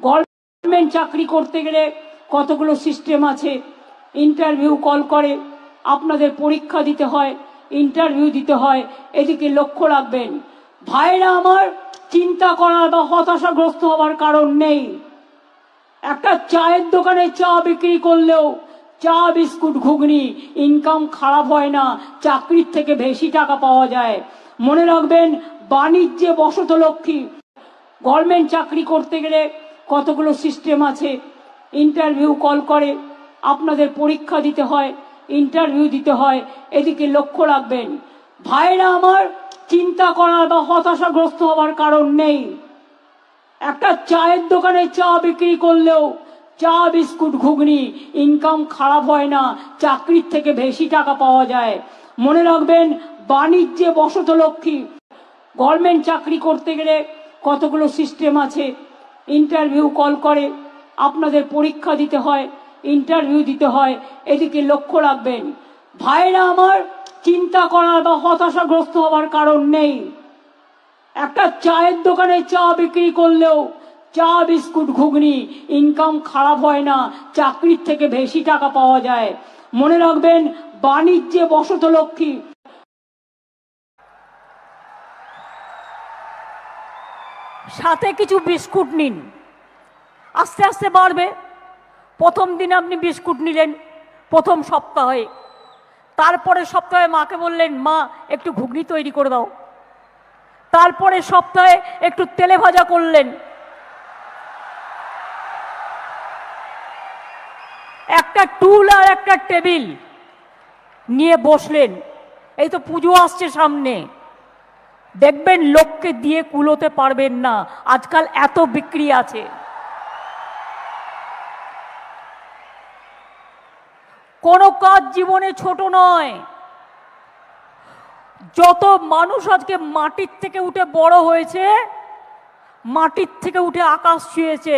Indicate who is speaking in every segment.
Speaker 1: Government চাকরি করতে গেলে কতগুলো সিস্টেম আছে। ইন্টারভিউ কল করে, আপনাদের পরীক্ষা দিতে হয়, ইন্টারভিউ দিতে হয়, এদিকে লক্ষ্য রাখবেন। ভাইরা আমার, চিন্তা করার বা হতাশাগ্রস্ত হওয়ার কারণ নেই। একটা চায়ের দোকানে চা বিক্রি করলেও চা বিস্কুট ঘুগনি ইনকাম খারাপ হয় না, চাকরির থেকে বেশি টাকা পাওয়া যায়। মনে রাখবেন, বাণিজ্যে বসতলক্ষ্মী। গভর্নমেন্ট চাকরি করতে গেলে কতগুলো সিস্টেম আছে। ইন্টারভিউ কল করে, আপনাদের পরীক্ষা দিতে হয়, ইন্টারভিউ দিতে হয়, এদিকে লক্ষ্য রাখবেন। ভাইরা আমার, চিন্তা করার বা হতাশাগ্রস্ত হওয়ার কারণ নেই। একটা চায়ের দোকানে চা বিক্রি করলেও চা বিস্কুট ঘুগনি ইনকাম খারাপ হয় না, চাকরির থেকে বেশি টাকা পাওয়া যায়। মনে রাখবেন, বাণিজ্যে বসতলক্ষ্মী। গভর্নমেন্ট চাকরি করতে গেলে কতগুলো সিস্টেম আছে। ইন্টারভিউ কল করে, আপনাদের পরীক্ষা দিতে হয়, ইন্টারভিউ দিতে হয়, এদিকে লক্ষ্য রাখবেন। ভাইরা আমার, চিন্তা করার বা হতাশাগ্রস্ত হওয়ার কারণ নেই। একটা চায়ের দোকানে চা বিক্রি করলেও চা বিস্কুট ঘুগনি ইনকাম খারাপ হয় না, চাকরির থেকে বেশি টাকা পাওয়া যায়। মনে রাখবেন, বাণিজ্যে বসতলক্ষ্মী। সাথে কিছু বিস্কুট নিন, আস্তে আস্তে বাড়বে। প্রথম দিন আপনি বিস্কুট নিলেন প্রথম সপ্তাহে, তারপরে সপ্তাহে মাকে বললেন, মা একটু ঘুগনি তৈরি করে দাও। তারপরে সপ্তাহে একটু তেলে ভাজা করলেন। একটা টুল আর একটা টেবিল নিয়ে বসলেন। এই তো পুজো আসছে সামনে, দেখবেন লোককে দিয়ে কুলোতে পারবেন না, আজকাল এত বিক্রি আছে। কোনো কাজ জীবনে ছোট নয়। যত মানুষ আজকে মাটির থেকে উঠে বড় হয়েছে, মাটির থেকে উঠে আকাশ ছুঁয়েছে,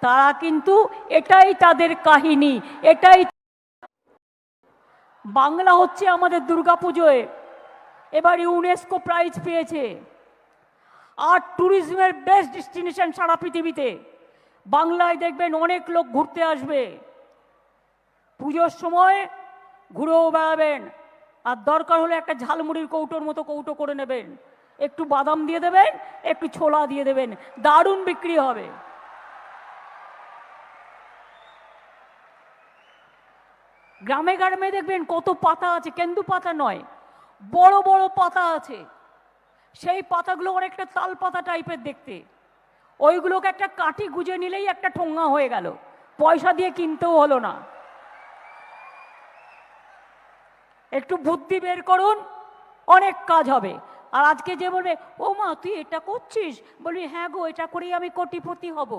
Speaker 1: তারা কিন্তু এটাই তাদের কাহিনী। এটাই বাংলা হচ্ছে আমাদের দুর্গাপুজোয় এবার ইউনেস্কো প্রাইজ পেয়েছে। আর ট্যুরিজমের বেস্ট ডেস্টিনেশন সারা পৃথিবীতে। বাংলায় দেখবেন অনেক লোক ঘুরতে আসবে। পুজোর সময় ঘুরেও বেড়াবেন, আর দরকার হলে একটা ঝালমুড়ির কৌটোর মতো কৌটো করে নেবেন, একটু বাদাম দিয়ে দেবেন, একটু ছোলা দিয়ে দেবেন, দারুণ বিক্রি হবে। গ্রামে গ্রামে দেখবেন কত পাতা আছে, কেন্দু পাতা নয়, বড় বড় পাতা আছে। সেই পাতাগুলো অনেকটা তাল পাতা টাইপের দেখতে। ওইগুলোকে একটা কাঠি গুজে নিলেই একটা ঠোঙা হয়ে গেল, পয়সা দিয়ে কিনতেও হলো না। একটু বুদ্ধি বের করুন, অনেক কাজ হবে। আর আজকে যে বলবে, ও মা তুই এটা করছিস, বলবি হ্যাঁ গো, এটা করেই আমি কোটিপতি হব।